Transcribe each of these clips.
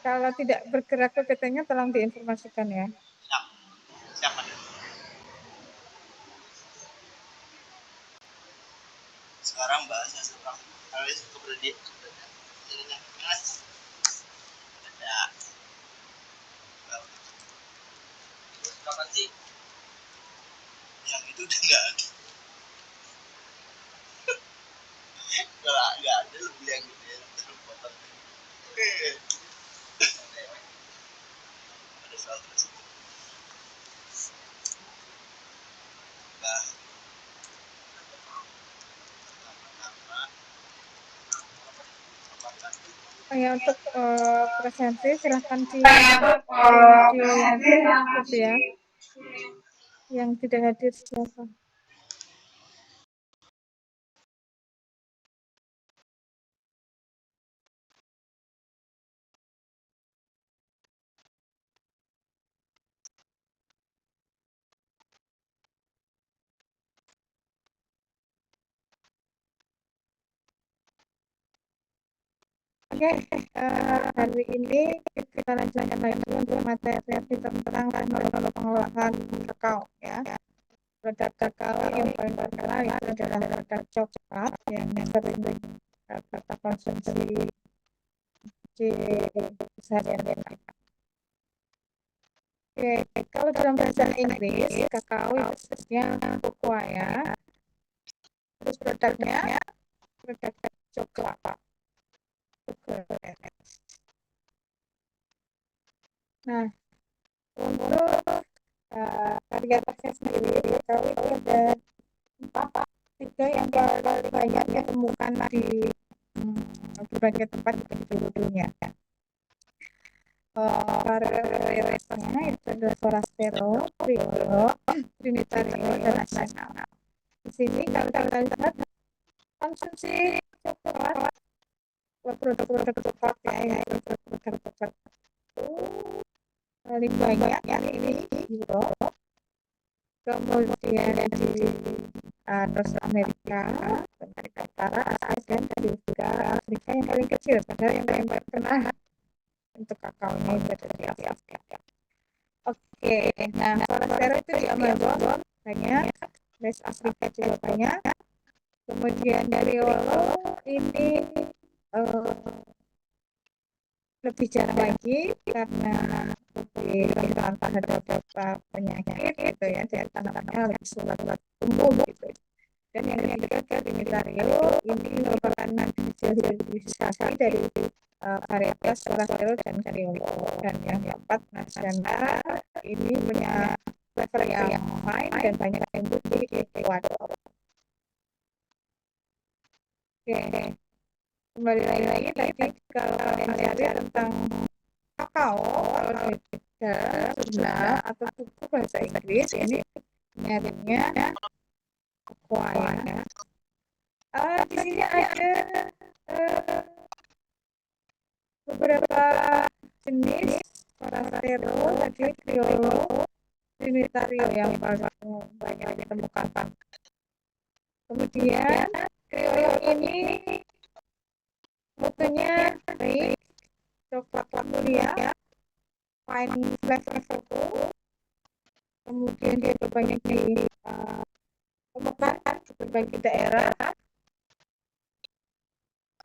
Kalau tidak bergerak PPT-nya tolong diinformasikan ya. Siapa? Sekarang bahasnya sekarang harus keberadian. Ada. Berapa sih? Yang itu udah nggak ada. Kalau nggak ada lu beli yang gede terus potong. Ada soal terus. Ya, untuk presensi silahkan di video yang tutup ya. Yang tidak hadir silakan. Oke, hari ini kita lanjutkan lagi untuk materi tentang pengelolaan kakao ya. Produk kakao yang paling terkenal itu adalah produk coklat yang sering kita konsumsi di sehari-hari kita. Oke, kalau dalam bahasa Inggris kakao itu sebenarnya cocoa ya. Terus produknya produk coklat. Nah, untuk varietasnya sendiri, kakao itu ada 3 yang paling banyak ditemukan di berbagai tempat di seluruh dunia. Varietasnya itu adalah Forastero, Criollo, Trinitario, dan Nacional. Di sini kalau kita lihat konsumsi coklat, produk-produk coklat ya, produk coklat itu paling banyak yang ini Eropa, kemudian di North Amerika, Amerika Utara, Asia, dan juga Afrika yang paling kecil, padahal yang paling terkenal untuk kakao ini berada di Afrika. Oke, nah Forastero itu di Amazon banyak, West Afrika juga banyak, kemudian dari Criollo ini lebih jarang lagi karena lebih rentan terhadap beberapa penyakit gitu ya, di antaranya lebih sulit tumbuh gitu. Dan yang ketiga Trinitario ini merupakan hasil hibridisasi dari varietas Forastero dan Criollo. Dan yang keempat Nacional ini punya flavor yang fine dan banyak tumbuh di Ecuador. Oke, kembali lagi tadi kalau kalian cari tentang kakao, kalau di jurnal atau buku bahasa Inggris ini nyarinya cocoa ya. Di sini ada beberapa jenis Forastero, tadi Criollo, Trinitario yang paling banyak ditemukan. Kemudian Criollo ini mutunya baik, coklat mulia, fine flavor, kemudian dia banyak ditemukan di berbagai daerah.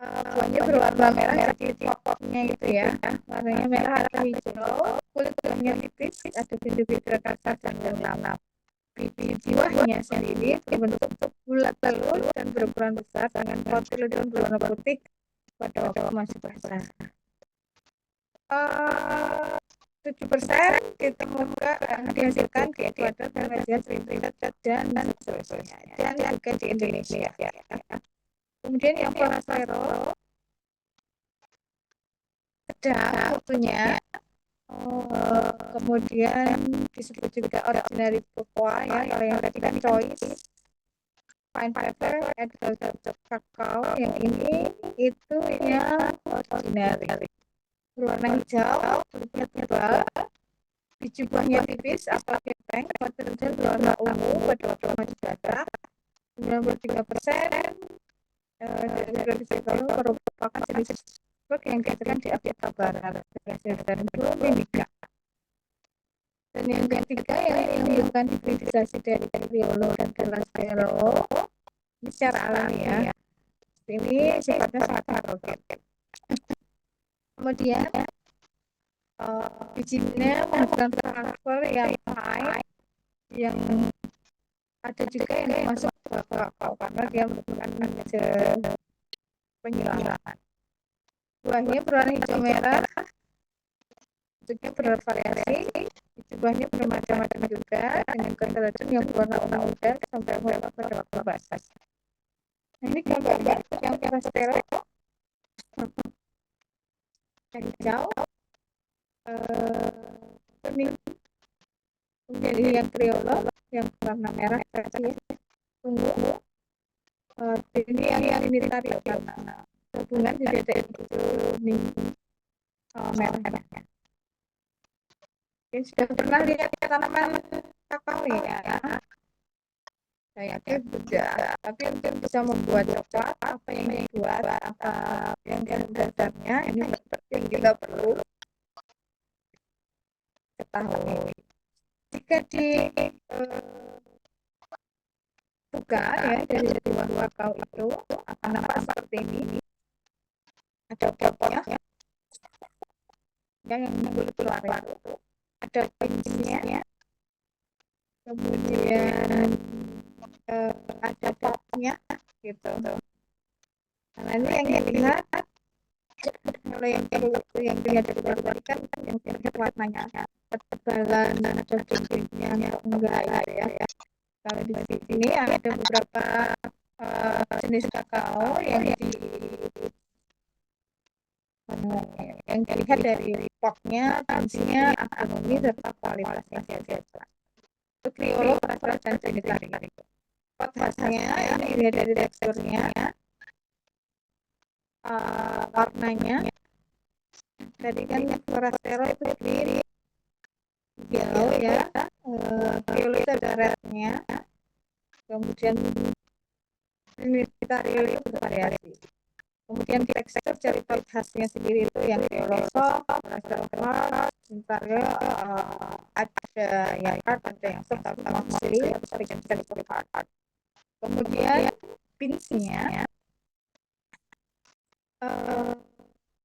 Buahnya berwarna merah, jadi pokoknya itu ya, warnanya merah atau hijau, kulit buahnya tipis, ada bintik-bintik kasar dan gelap. Biji buahnya sendiri berbentuk bulat telur dan berukuran besar dengan kotilodon berwarna putih pada waktu masih basah. 7% ditemukan dihasilkan di Ecuador, Malaysia, Trinidad dan seterusnya, dan juga di Indonesia. Kemudian yang Forastero sedang mutunya, kemudian disebut juga ordinary cocoa ya, kalau yang tadi kan choice, fine flavor, edible kakao, yang ini itu yang ordinary, berwarna hijau, kulitnya tebal, biji buahnya tipis atau gepeng, materialnya berwarna ungu pada waktu masih basah. 93% dari produksi kakao merupakan jenis yang dihasilkan di Afrika Barat berdasarkan Dominika. Dan yang ketiga yang menunjukkan hibridisasi dari Criollo dan Calastero ini secara alami ya. Ini sifatnya sangat heterogen. Kemudian bijinya menghasilkan transfer yang high, yang ada juga yang masuk ke kakao karena dia merupakan hasil penyilangan. Buahnya berwarna hijau merah, bentuknya bervariasi. Buahnya bermacam-macam juga dengan konterajen yang berwarna muda sampai warna pada basah. Nah, ini gambarnya yang Calastero yang hijau, kuning, kemudian ini yang Criollo yang warna merah tadi ungu. Ini yang ini tadi karena gabungan jadi ada kuning merahnya. Sudah pernah lihat tanaman kakao ya? Saya yakin tidak, tapi untuk bisa membuat coklat, apa yang dibuat, apa yang dasarnya, ini yang kita perlu ketahui. Jika dibuka ya dari buah kakao itu akan nampak seperti ini. Ada potnya, yang keluar itu. Ada pincinya, kemudian ada potnya gitu. Nah, ini yang dilihat kalau yang dilihat dari luar tadi kan yang dilihat warnanya ketebalan atau dindingnya enggak ya. Kalau di sini ada beberapa jenis kakao yang dilihat dari potnya, fungsinya, agronomi serta kualitasnya saja. Untuk Criollo, Calastero dan Trinitario. Pot khasnya ini dilihat dari teksturnya, warnanya. Tadi kan Calastero itu clear, hijau ya. Criollo itu ada rednya. Kemudian Trinitario itu bervariasi. Kemudian tekstur dari pot khasnya sendiri itu yang Criollo soft, Calastero hard, Trinitario ada yang hard, ada yang soft, sama sekali hard. Kemudian pinchnya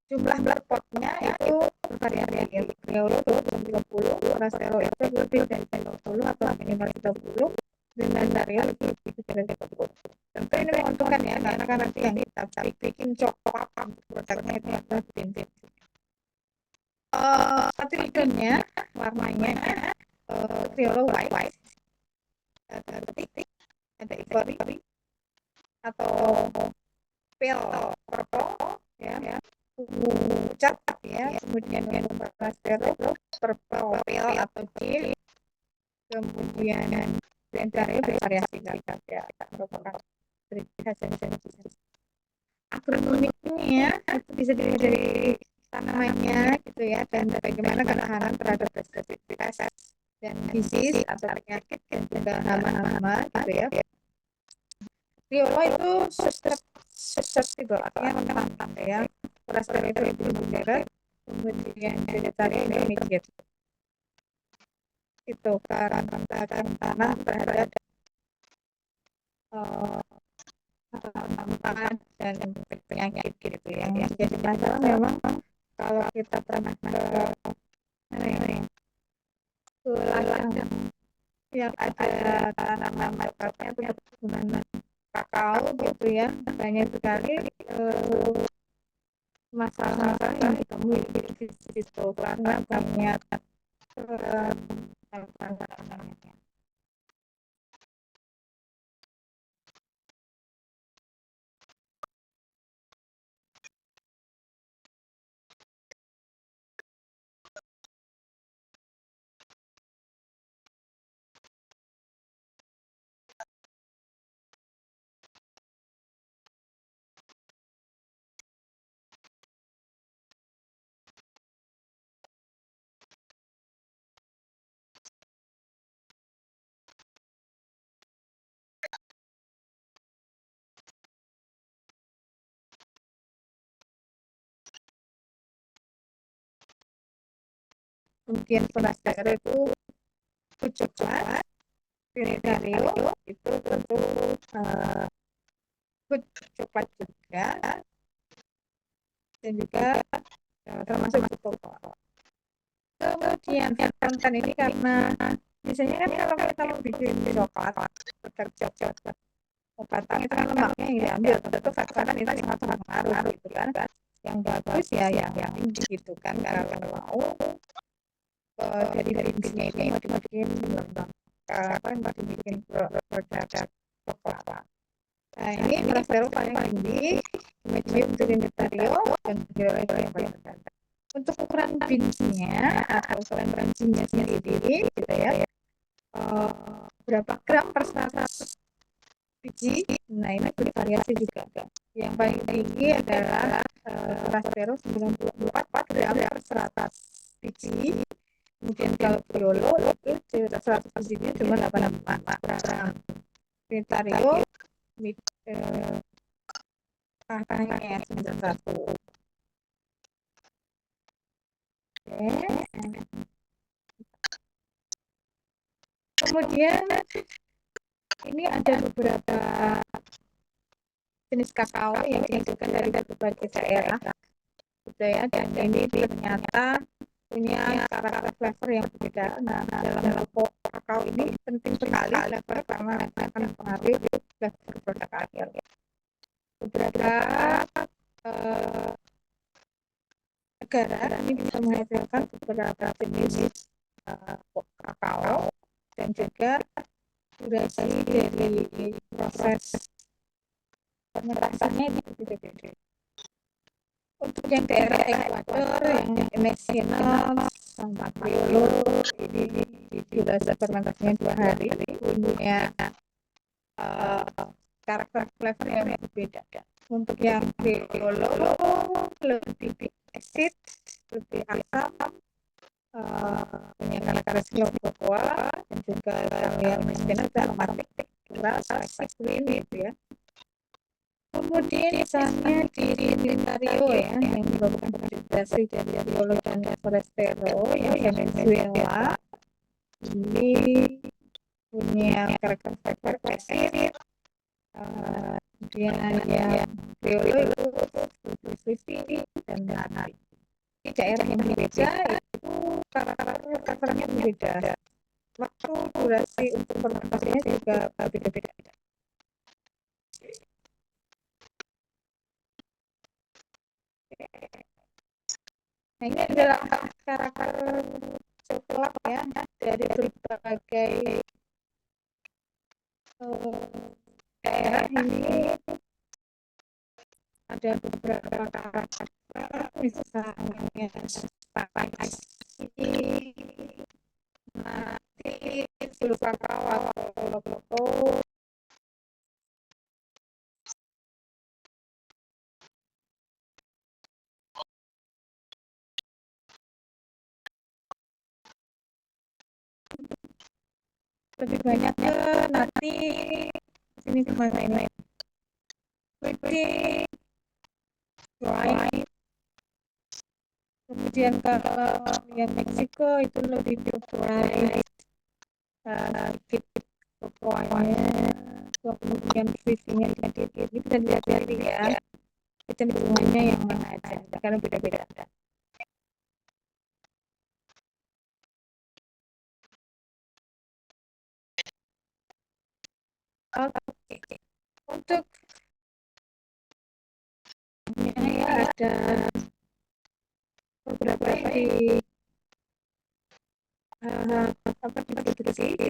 jumlah potnya itu bervariasi. Criollo 30, Calastero itu lebih dari 30 atau minimal 30, dan Trinitario lebih dari 30. Tentu ini menguntungkan ya, karena kan nanti yang kita bikin coklat produknya itu adalah bin-bin. Cotyledonnya warnanya Criollo white, ada titik, ada ivory atau pale purple ya, ungu pucat ya. Kemudian yang Calastero purple pale atau deep. Kemudian Trinitario bervariasi ya, merupakan agronomiknya itu bisa dilihat dari tanamannya gitu ya, dan bagaimana ketahanan terhadap resistentivitas dan disease atau penyakit dan juga hama-hama gitu ya. Criollo itu susceptible, artinya rentan ya. Calastero itu lebih moderate, kemudian Trinitario ini immediate. Itu kerentanan terhadap hama dan penyakit gitu ya. Yang jadi masalah memang kalau kita pernah ke ladang yang ada tanaman coklatnya atau perkebunan kakao gitu ya, banyak sekali masalah-masalah yang ditemui di situ karena banyak kemudian Forastero itu coklat, Trinitario itu tentu coklat juga, dan juga termasuk Coca. Kemudian konten ini karena biasanya kan kalau kita mau bikin coklat, produk coklat batang itu kan lemaknya yang diambil, tentu fat-fatan itu sangat berpengaruh gitu kan. Yang bagus ya yang tinggi gitu kan, kalau mau dari bisnisnya ini mau dibikin produk coklat. Nah ini Forastero paling tinggi, medium Trinitario, dan Violet yang paling rendah. Untuk ukuran binsnya atau ukuran ranjingnya sendiri gitu ya, berapa gram per 100 biji. Nah ini bervariasi juga. Yang paling tinggi adalah Forastero 94 gram per 100 biji. Kemudian kalau Criollo itu 100 bijinya cuma 84 gram. Trinitario tengahnya 91. Kemudian ini ada beberapa jenis kakao yang dihasilkan dari berbagai daerah gitu ya, dan ini ternyata punya karakter flavor yang berbeda. Nah dalam kakao ini penting sekali flavor karena akan mempengaruhi flavor produk akhir. Beberapa negara ini bisa menghasilkan beberapa jenis kakao, dan juga durasi dari proses fermentasinya itu beda-beda. Untuk yang daerah Ekuador, yang Mesinos, sama Criollo, ini durasi fermentasinya 2 hari, punya karakter flavor yang berbeda. Untuk yang Criollo lebih asid, lebih asam, punya karakteristik cocoa, dan juga yang Mesinos aromatik, keras, spicy gitu ya. Kemudian misalnya di Trinitario ya, yang merupakan terintegrasi dari Criollo dan Forastero yang Venezuela, ini punya karakter flavor asid. Kemudian yang Criollo itu lebih sweety dan manis. Di daerah yang berbeda itu karakternya berbeda. Waktu durasi untuk fermentasinya juga beda-beda. Nah ini adalah karakter coklat ya dari berbagai daerah. Ini ada beberapa karakter, misalnya spicy, mati, flu kakao atau cocoa. Lebih banyak ke nanti sini kemana ini putih, white. Kemudian kalau yang Meksiko itu lebih white, sedikit cocoa-nya, kemudian sweetnya sedikit. Ini bisa dilihat ya, kecenderungannya yang mana aja, karena beda-beda. Oke. Untuk ya ada beberapa di distribusi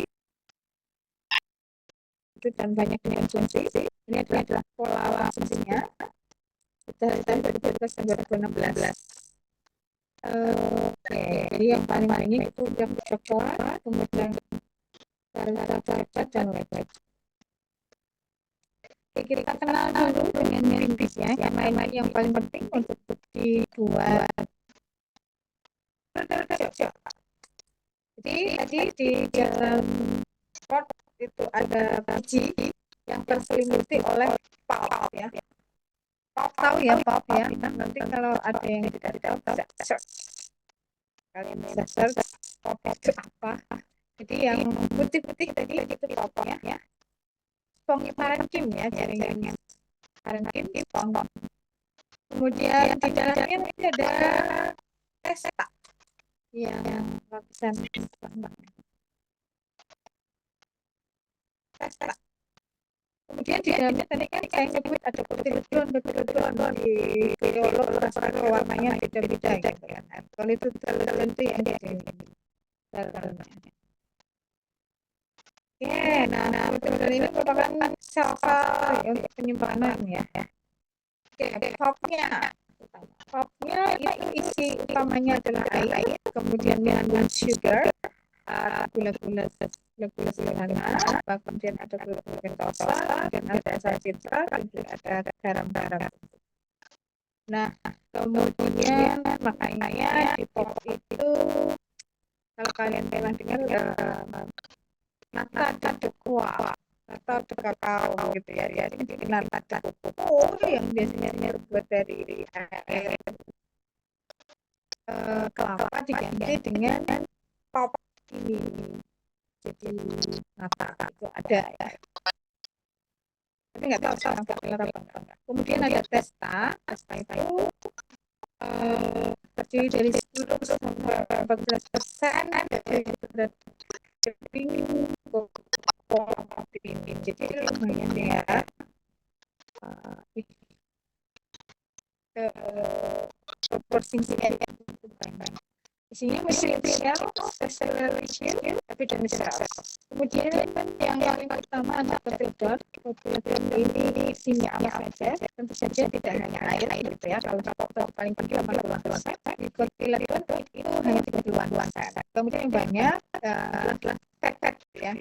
itu dan banyak dikonsumsi. Ini adalah pola asumsinya dari tahun 2015 dan 2016. Jadi yang paling banyak itu yang coklat, kemudian coklat dan lecet. Kita kenal dulu dengan bisnya, yang paling penting untuk dibuat coklat. Jadi di dalam pot itu ada biji yang terselimuti oleh pulp ya. Pulp tahu ya pulp ya. Nanti kalau ada yang tidak tahu bisa search. Kalian bisa search pop itu apa. Jadi yang putih-putih tadi itu popnya ya. Spongnya parenkim ya, jaringan parenkim spong. Kemudian di dalamnya nanti ada testa yang lapisan testa. Kemudian di dalamnya tadi kan saya nyebut ada kotilodon di biolog rasa-rasa warnanya beda-beda gitu kan. Kalau itu tertentu yang di sini. Oke, nah kotilodon ini merupakan sel-sel untuk penyimpanan ya. Oke, popnya itu isi utamanya adalah air, kemudian mengandung sugar, gula-gula sederhana, kemudian ada gula-gula pentosa, kemudian ada asam citra, kemudian ada garam-garam. Nah, kemudian makanya di pop itu kalau kalian pernah dengar nata ada kuah atau ada kakao gitu ya, ini nata ada koko yang biasanya terbuat dari air kelapa diganti dengan pop ini. Jadi nata itu ada ya. Tapi nggak tahu sekarang populer apa enggak. Kemudian ada testa itu terdiri dari 10 sampai 14% dari berat daging ini. Jadi lumayan ya. Proporsinya isinya esensial, tapi dan mineral. Kemudian yang paling utama adalah kotilodon. Kotilodon ini isinya apa saja? Tentu saja tidak hanya air gitu ya. Kalau faktor paling penting 80%, di kotilodon itu hanya 30%. Kemudian yang banyak adalah fat ya.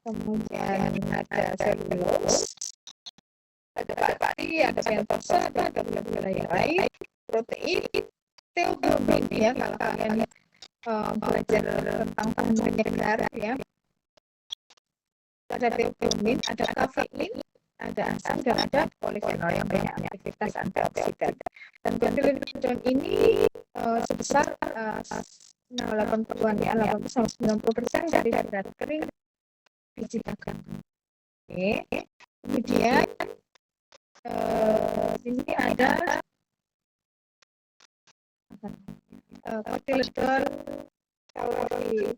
Kemudian ada selulose, ada pati, ada pentosa, ada gula-gula yang lain, protein, teobromine ya kalau kalian belajar tentang bahan penyegar ya. Ada teobromine, ada kafein, ada asam dan ada polifenol yang banyak aktivitas antioksidan. Dan kotilodon ini sebesar 80% ya, 80-90% dari berat kering biji dagang. Oke. Kemudian ini ada kotilodon kalori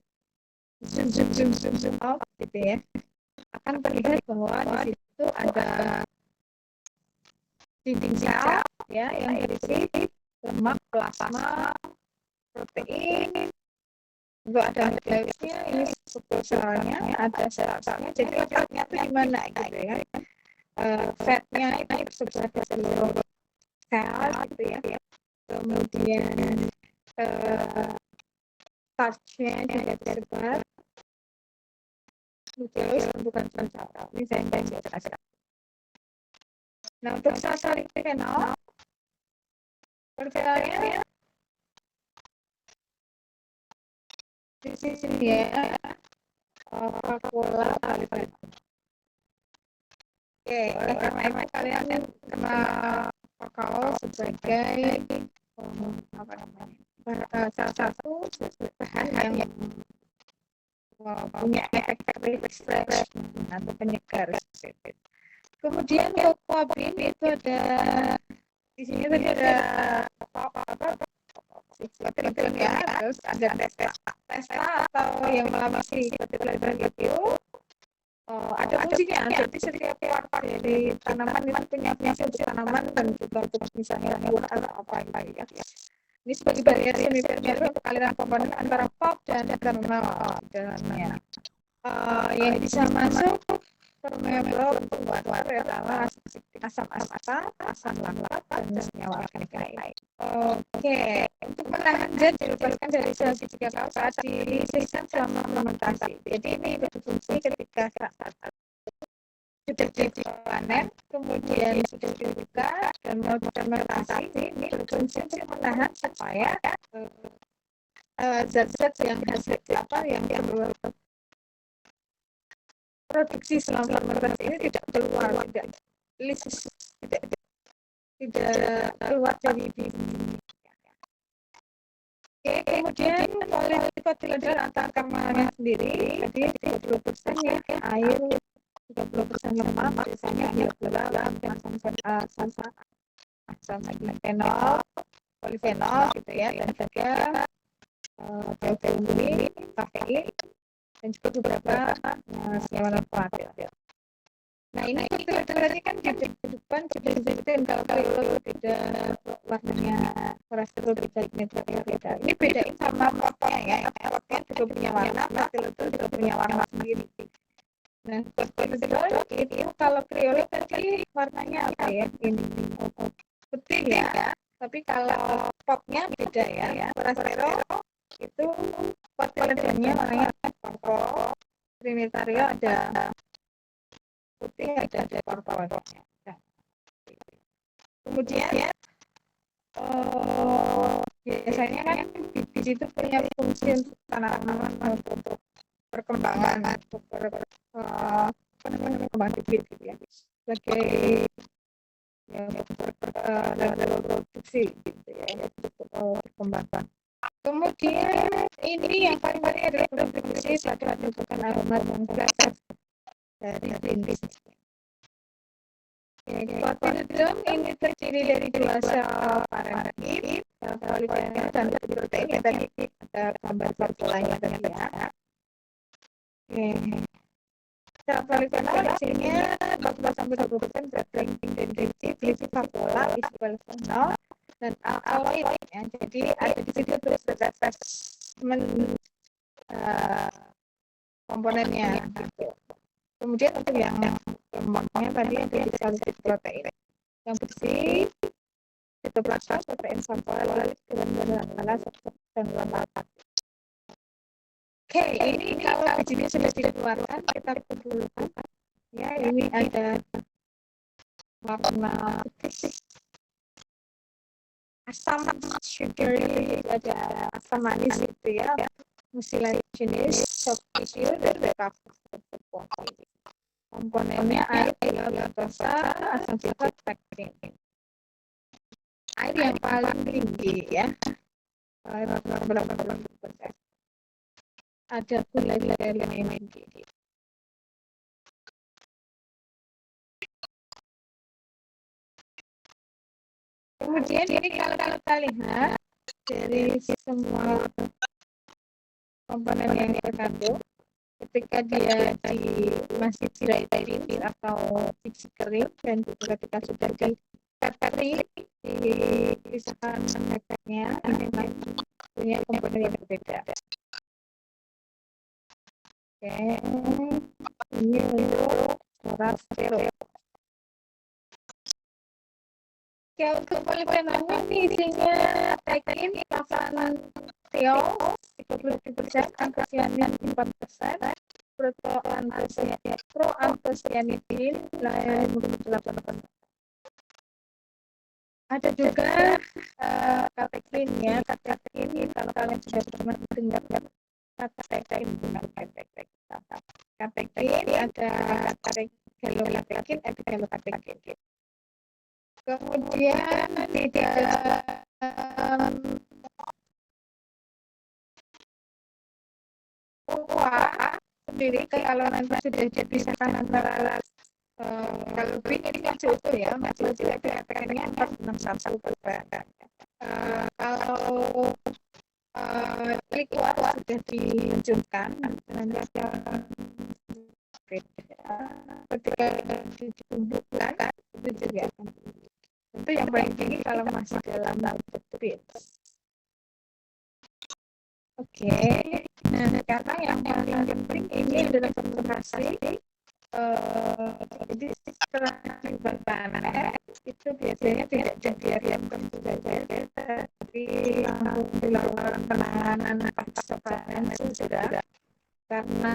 zoom out gitu ya, akan terlihat bahwa di situ ada dinding sel ya yang berisi lemak, plasma, protein, juga ada nukleusnya, ini struktur selnya, ada sel-selnya, jadi letaknya itu di mana gitu ya. Fatnya itu tersebar ke seluruh sel gitu ya. Kemudian starchnya juga tersebar. Nukleus bukan sel. Ini saya jelaskan. Nah, untuk sel-sel fenol, perfilannya di sini ya, Coca-Cola polifenol. Oke, karena itu kalian kenal kakao sebagai salah satu bahan yang punya efek refreshment atau penyegar. Kemudian cocoa bean itu ada di sini tadi ada kotilodon ya, terus ada testa atau yang melapisi kotilodon itu ada fungsinya. Jadi setiap part dari tanaman itu punya fungsi untuk tanaman dan juga untuk misalnya atau apa ya. Ini sebagai barrier semi-permeable untuk aliran komponen antara pop dan kernel dalamnya. Yang bisa masuk permeable untuk water adalah asam laktat dan senyawa organik lain. Oke, untuk menahan zat dilepaskan dari sel biji kakao saat disimpan selama fermentasi. Jadi ini berfungsi ketika saat sudah dipanen, kemudian sudah dibuka dan mau fermentasi, ini berfungsi untuk menahan supaya zat-zat yang hasil yang produksi selama fermentasi ini tidak keluar, tidak keluar dari diri. Oke, kemudian kolesterol atau kamarnya sendiri tadi 30% ya air, 30% lemak, biasanya gula-gula, asam fenol, polifenol gitu ya, dan juga jauh tinggi, kafein, dan juga beberapa senyawa non-parat. Nah ini filternya kan di depan sudah disebutkan kalau tidak warnanya kolesterol tidak beda. Ini bedain sama potnya ya. Potnya juga punya warna, filter juga punya warna sendiri. Nah kolesterol itu kalau kriolin tadi warnanya apa ya? Ini putih ya. Tapi kalau potnya beda ya. Kolesterol itu pot filternya warnanya purple. Trinitario ada putih, ada purple-nya. Kemudian biasanya kan biji itu punya fungsi untuk tanaman, untuk perkembangan, untuk perkembangan bibit gitu ya, sebagai level produksi gitu ya, untuk perkembangan. Kemudian ini yang paling penting adalah produksi pada bukan aroma dan rasa dari jenis. Kotilodon ini terdiri dari 2 sel parenkim, polifenol dan protein yang tadi ada gambar formulanya tadi ya. Sel polifenol isinya 40-20% zat dendritik, vakuola, isi polifenol, dan alkaloid ya. Jadi ada di situ terus zat-zat komponennya gitu. Kemudian untuk yang lemaknya tadi ada di salicylic protein yang bersih, fitoplasma, protein sampel, gula-gula, dan lemak. Oke, ini kalau bijinya sudah dikeluarkan, kita dulu ya. Ini ada warna putih, asam, sugary, ada asam manis itu ya, mucilaginous, soft tissue, dan kafein. Komponennya air, laktosa, asam sulfat, pektin. Air yang paling tinggi ya, berapa persen? Ada gula-gula yang tinggi. Kemudian ini kalau kita lihat dari semua komponen yang terkandung, ketika dia masih dry atau biji kering dan juga ketika sudah dipeperi, dipisahkan efeknya, ini memang punya komponen yang berbeda. Oke, ini untuk kolesterol. Oke, untuk polifenolnya ini isinya tekin, kafein, 37%, antosianin 4%, proantosianidin 58%. Ada juga katekin ya, katekin kalau kalian sudah pernah mendengar katekin, ada katekin, epigalokatekin. Kemudian di dalam kuah sendiri kalau nanti sudah dipisahkan antara kalau green ini kan cukup ya, masih itu efeknya 461%. Kalau liquid sudah diluncurkan nanti akan ketika ditumbukkan itu juga akan tentu yang paling tinggi kalau masih dalam bentuk. Oke, nah sekarang yang paling penting ini adalah konsentrasi. Jadi setelah dipanen itu biasanya tidak didiamkan saja, tapi langsung dilakukan penanganan pasca panen sudah, karena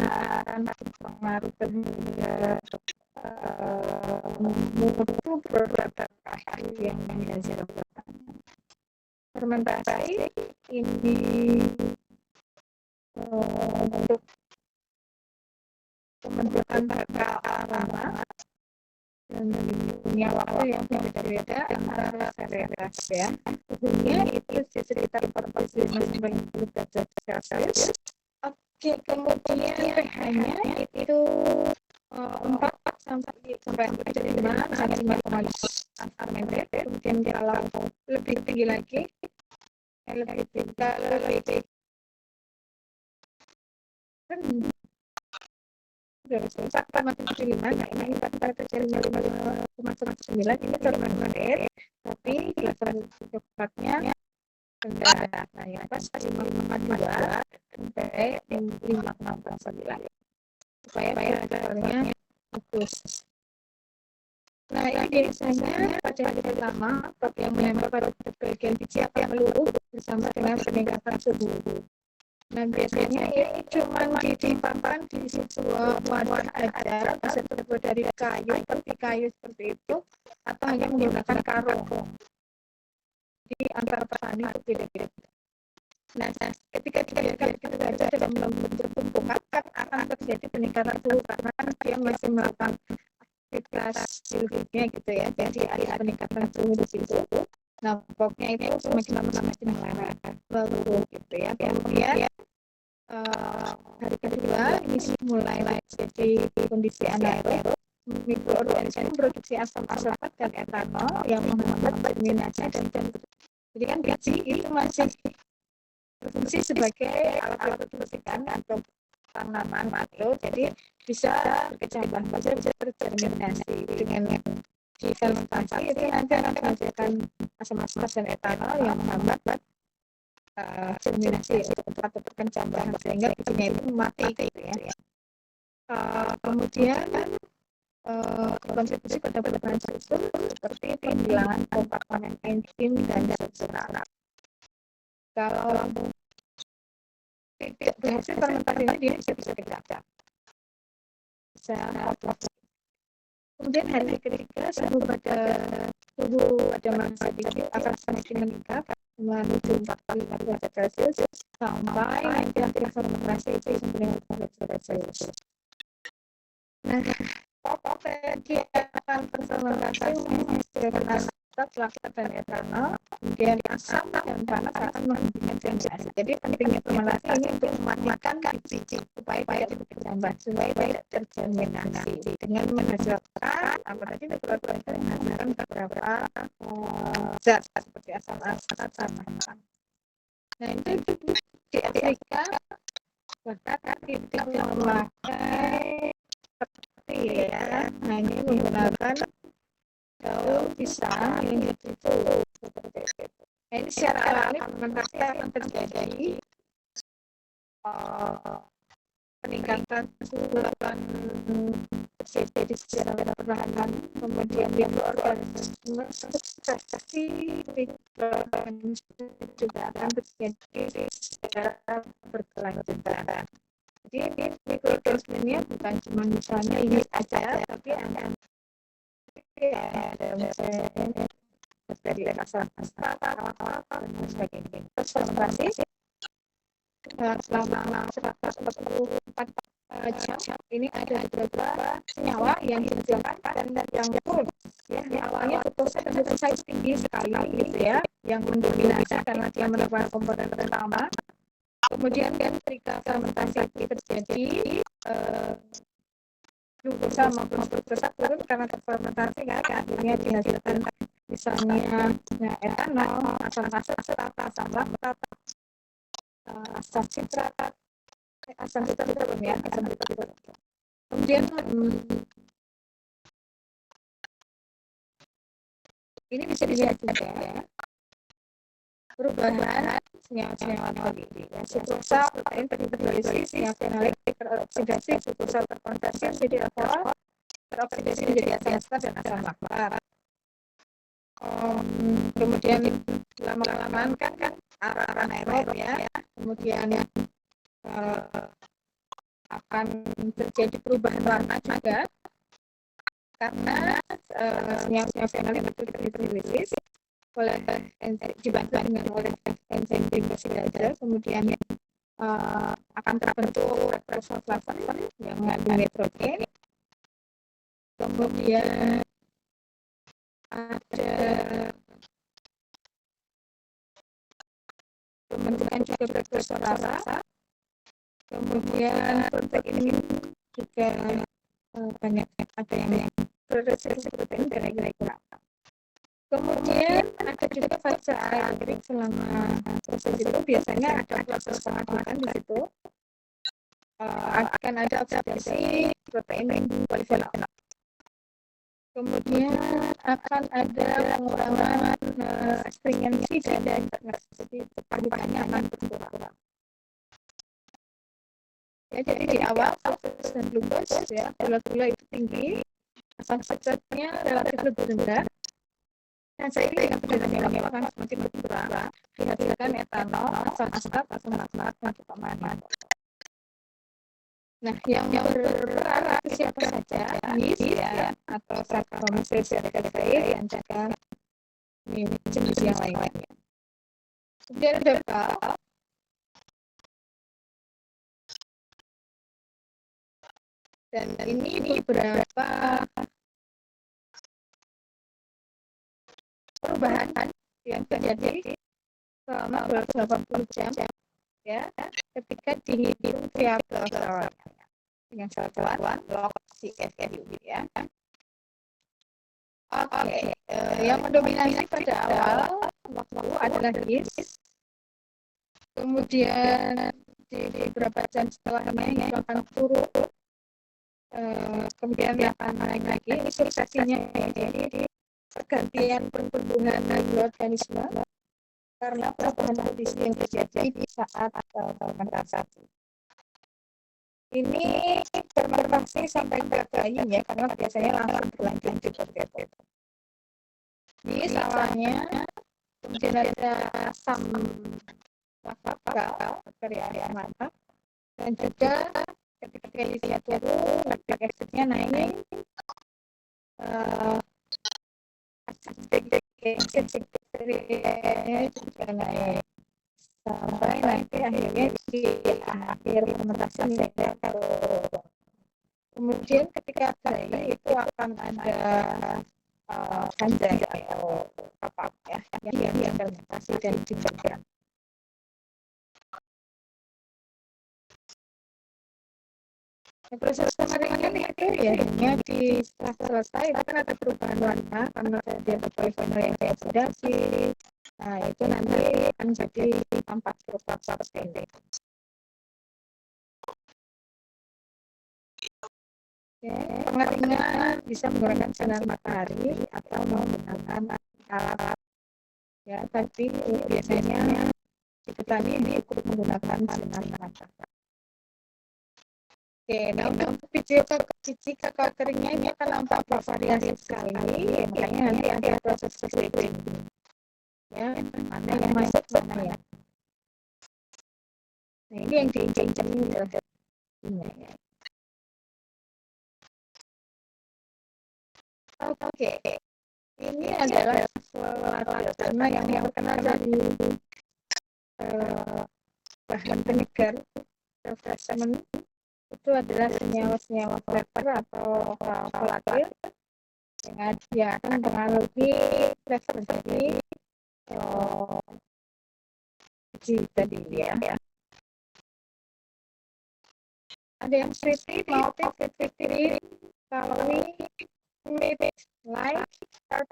pengaruh terhadap mutu produk akhir yang dihasilkan. Fermentasi ini untuk pembentukan aroma dan punya waktu yang berbeda-beda antara varietas ya. Suhunya itu sekitar 40 25-50 derajat Celcius. Oke, kemudian pH-nya itu 4 sampai 5 misalnya 5,5 kemudian kalau lebih tinggi lagi lebih empat sama 75, nah ini 4,9 ini termometer, tapi level coklatnya rendah. Nah yang pas 5,2 sampai 5,9 supaya levelnya bagus. Nah ini biasanya pada pertama yang menempel pada bagian biji akan meluruh bersama dengan peningkatan suhu. Nah biasanya ini cuma disimpan di sebuah wadah aja, bisa terbuat dari kayu, seperti itu, atau hanya menggunakan karung. Jadi antara petani berbeda-beda. Nah ketika dibiarkan gitu saja dalam bentuk tumpukan akan terjadi peningkatan suhu karena dia masih melakukan aktivitas biologisnya gitu ya. Jadi ada peningkatan suhu di situ. Nah pokoknya itu semakin lama semakin baru gitu ya. Kemudian hari kedua ini mulai jadi kondisi anaerob, mikroorganisme memproduksi asam asetat dan etanol yang menghambat germinasi dan jadi kan biji itu masih berfungsi sebagai alat pembersihan atau tanaman makro, jadi bisa berkecambah, bisa bergerminasi dengan difermentasi itu nanti akan menghasilkan asam asetat dan etanol yang menghambat germinasi atau perkecambahan sehingga bijinya itu mati gitu ya. Kemudian kontribusi pada perubahan struktur seperti penghilangan kompartemen enzim dan serat. Kalau tidak berhasil fermentasi ini dia bisa dicacah. Bisa. Kemudian hari ketiga suhu pada manusia akan semakin meningkat menuju 45 derajat Celcius sampai nanti akhir fermentasi itu sampai 50 derajat Celcius. Nah, kegiatan fermentasi menghasilkan asetat, laktat, dan etanol, kemudian asam dan panas akan menghentikan germinasi. Jadi pentingnya fermentasi ini untuk mematikan biji supaya tidak berkecambah, supaya tidak tergerminasi dengan menghasilkan apa tadi mikroorganisme yang menghasilkan beberapa zat seperti asam asetat sama. Nah itu di Afrika bahkan tidak memakai seperti ya, hanya menggunakan daun pisang yang ditutup seperti itu. Nah, ini secara alami fermentasi akan terjadi peningkatan suhu akan terjadi secara perlahan, kemudian mikroorganisme juga akan terjadi secara berkelanjutan. Jadi mikroorganismenya bukan cuma misalnya ini aja, tapi ada misalnya dari asam asetat, dan sebagainya. Terus fermentasi selama 144 jam ini ada beberapa senyawa yang dihasilkan dan yang turun ya, yang awalnya fruktosa tinggi sekali gitu ya, yang mendominasi karena dia merupakan komponen pertama. Kemudian kan ketika fermentasi terjadi glukosa maupun fruktosa turun karena terfermentasi kan, akhirnya dihasilkan misalnya etanol, asam asetat, asam laktat, asam sitrat turun ya, asam sitrat turun. Kemudian ini bisa dilihat juga ya, perubahan senyawa tadi ya, sukrosa protein terhidrolisis, fenolik teroksidasi, sukrosa terkonversi menjadi alkohol, teroksidasi menjadi asam asetat dan asam laktat. Kemudian lama-kelamaan kan arah anaerob ya, kemudian akan terjadi perubahan warna juga karena senyawa fenolik itu terhidrolisis oleh dibantu dengan enzim glikosida, kemudian akan terbentuk rektosoflavon yang mengandung nitrogen, kemudian ada pembentukan juga berkurang rasa. Kemudian protein ini juga banyak ada yang berresiko protein kira-kira. Kemudian ada juga fase air. Jadi selama proses itu biasanya ada proses pengadukan di situ. Akan ada oksidasi protein polifenol. Kemudian akan ada pengurangan stringensi dan jadi kepahitannya akan berkurang. Ya, jadi di awal fruktos dan glukos ya, gula itu tinggi, asam laktatnya relatif lebih rendah. Dan seiring dengan perjalanan akan semakin berkurang. Dihasilkan etanol, asam laktat, dan kepemanan. Nah, yang berperan itu siapa saja? Yeast ya, atau Saccharomyces cerevisiae dan juga jenis yang lainnya. Kemudian ada bal. Dan ini beberapa perubahan yang terjadi selama 280 jam ya, ketika dihitung variabel sel dengan satuan log CFU ya. Oke, yang mendominasi pada awal waktu adalah yeast. Kemudian di beberapa jam setelahnya itu akan turun. Kemudian dia akan naik lagi. Ini suksesinya jadi pergantian pertumbuhan organisme karena perubahan kondisi yang terjadi di saat fermentasi. Ini fermentasi sampai ke bayi ya, karena biasanya langsung berlanjut seperti itu. Ini salahnya, kemudian ada asam laktat, bakteri mata, dan juga ketika yeastnya turun, lactic acidnya naik, asid bakterianya juga naik, sampai nanti akhirnya di akhir fermentasi menjadi turun. Kemudian ketika bayi itu akan ada kanjang atau apa ya, yang fermentasi dan dijaga. Proses pengeringan itu ya hanya di setelah selesai itu kan ada perubahan warna karena dia polifenol yang dioksidasi. Nah itu nanti akan jadi tampak berupa seperti ini. Oke, pengeringan bisa menggunakan sinar matahari atau menggunakan alat ya, tapi biasanya di petani ini ikut menggunakan sinar matahari. Oke, nah untuk biji kakao keringnya ini akan nampak bervariasi sekali, ya, makanya nanti ada proses staging. Ya, mana yang masuk, mana ya. Nah, ini yang diinjak ini terhadap ini. Oke, ini adalah suatu karena yang terkenal dari bahan penyegar refreshment itu adalah senyawa-senyawa flavor atau volatil yang akan mempengaruhi flavor dari biji tadi ya. Ada yang sweety, malty, fruity, calorie, sweet, light, tart,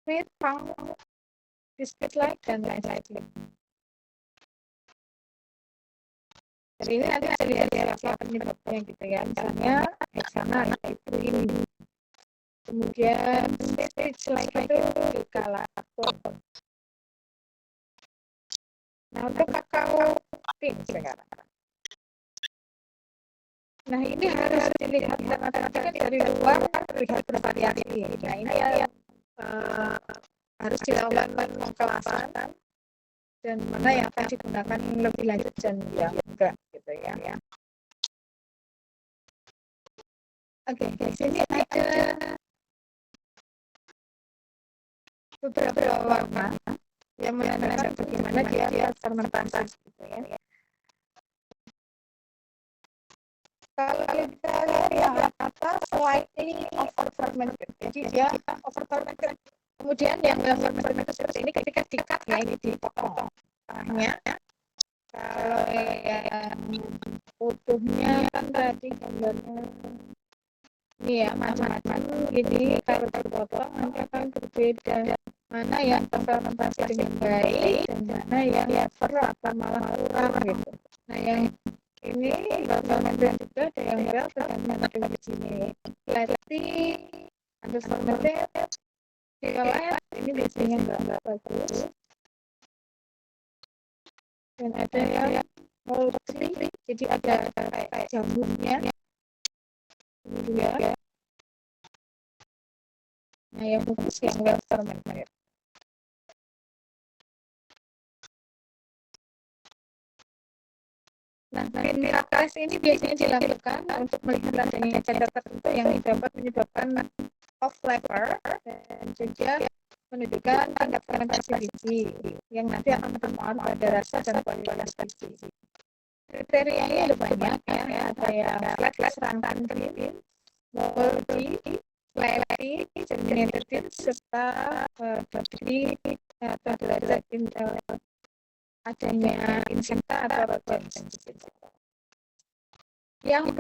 sweet, punk, biscuit-like, dan lain-lain. Jadi ini nanti ada lihat apa penyebabnya gitu ya. Misalnya hexana itu ini. Kemudian selain itu galactose. Nah untuk kakao pink sekarang. Nah ini harus dilihat karena kan dari luar terlihat bervariasi. Nah ini yang harus dilakukan pengkelasan dan mana yang akan digunakan lebih lanjut dan yang enggak gitu ya. Oke, di sini ada beberapa warna yang menandakan bagaimana dia fermentasi gitu ya. Kalau kita lihat yang atas slightly over fermented, jadi dia over fermented Kemudian yang fermentasi seperti ini ketika dikat ya, ini dipotong tengahnya. Kalau yang utuhnya kan tadi gambarnya ini ya macam-macam ini, kalau dipotong nanti akan berbeda mana yang terfermentasi dengan baik dan mana yang fer atau malah kurang gitu. Nah yang ini fermentasi juga ada yang well tergantung di sini. Berarti ada fermentasi ini biasanya nggak bagus. Dan ada yang multi, jadi ada kayak jamurnya ya. Nah yang bagus yang well fermented. Nah, tes ini biasanya dilakukan untuk melihat adanya zat tertentu yang dapat menyebabkan off flavor dan juga menunjukkan tingkat fermentasi biji yang nanti akan berpengaruh pada rasa dan kualitas biji. Kriterianya ada banyak ya, ada yang flat, rangkaian green, moldy, flaky, germinated, serta body atau derajat adanya insekta atau rodent. Yang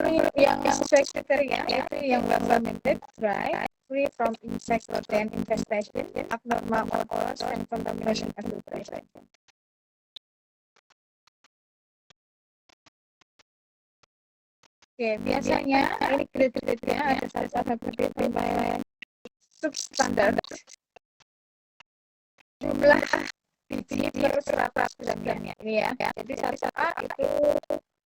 sesuai kriteria yaitu yang well fermented, dry, free from insect rodent infestation, abnormal odors, and contamination and filtration. Oke, biasanya ini kriteria ada salah satu kriteria substandard jumlah biji per 100 gramnya ini ya. Jadi saat itu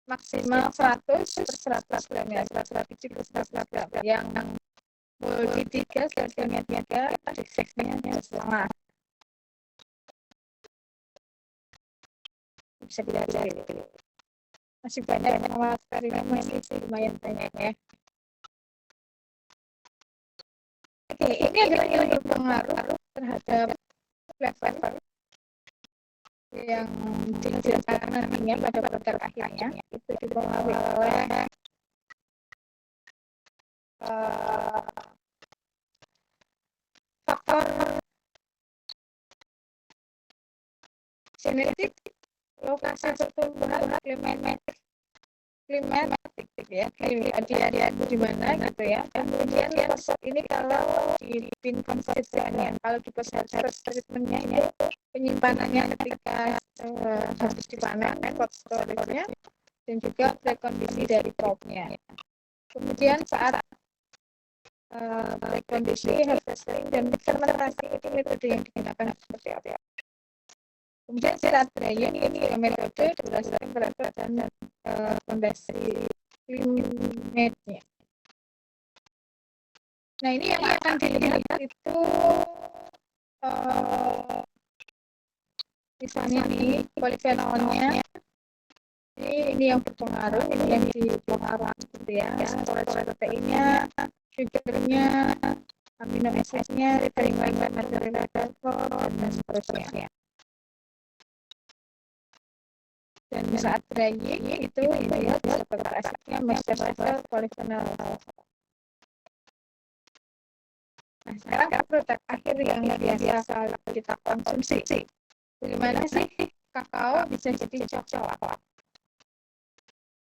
maksimal 100 per 100 gram ya, 100 biji per 100 gram. Yang multi 3, selesainya 3, diseksnya setengah. Bisa dipelajari. Masih banyak yang eksperimen sih, lumayan banyak ya. Oke, ini adalah yang berpengaruh terhadap flavor yang dihasilkan nantinya pada produk akhirnya. Itu dipengaruhi oleh faktor genetik, lokasi pertumbuhan, klimatik ya, dia di mana gitu ya. Kemudian proses ini kalau di pin konsisten, kalau di proses treatmentnya ini penyimpanannya ketika habis dipanen, pot storage-nya, dan juga kondisi dari crop-nya. Kemudian saat kondisi harvesting dan fermentasi itu metode yang digunakan seperti apa? Kemudian saat drying ini metode berdasarkan berat badan dan kondisi klimatnya. Nah ini yang akan dilihat itu misalnya nih polifenolnya ini yang berpengaruh, ini yang dipengaruhi gitu ya, storage proteinnya, sugarnya, amino acidnya, referring material dan seterusnya. Dan saat drying itu ya bisa asidnya mester polifenol. Nah sekarang produk akhir yang biasa kita konsumsi. Bagaimana sih kakao bisa jadi coklat?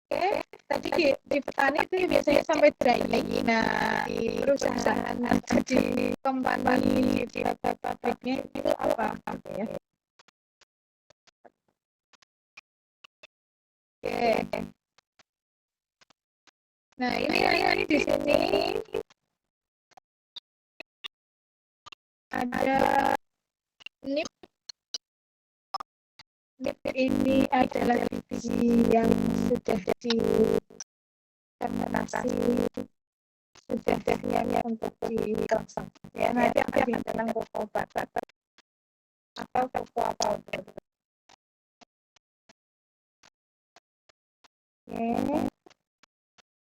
Oke, tadi di petani itu biasanya sampai drying. Nah, di perusahaan atau di company di pabriknya itu apa gitu ya? Oke. Nah, ini di sini ada nip ini adalah biji yang sudah difermentasi, sudah siap untuk dikonsumsi. Ya, nanti akan dalam cocoa butter atau cocoa powder. Oke.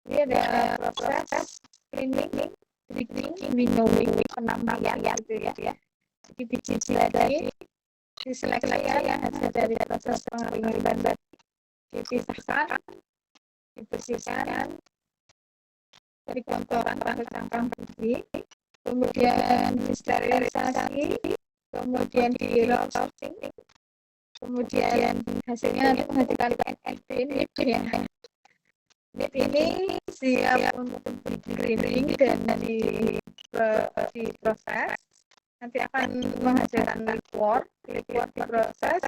Ini ada proses cleaning, breeding, winnowing, penampilan gitu ya. Jadi biji tadi diseleksikan hasil dari proses pengeringan dan dipisahkan, dibersihkan dari kotoran atau cangkang biji, kemudian disterilisasi, kemudian di roasting, kemudian hasilnya nanti menghasilkan nip ya. Nip ini siap untuk di grinding dan diproses. Nanti akan menghasilkan liquor diproses.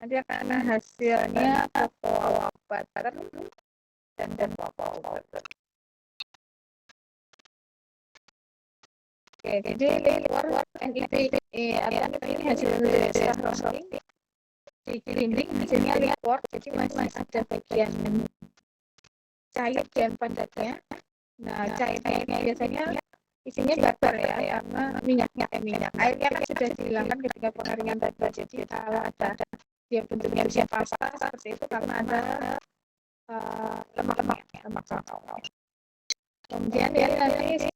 Nanti akan hasilnya cocoa butter dan cocoa butter. Oke, jadi liquor NIP ini hasil dari setelah roasting di grinding hasilnya liquor, jadi masih ada bagian cair dan padatnya. Nah, cairnya ini biasanya isinya butter ya, karena minyak. Airnya kan sudah dihilangkan ketika pengeringan tadi. Jadi kalau ada dia bentuknya bisa pasta seperti itu karena ada lemak kakao. Kemudian dia nanti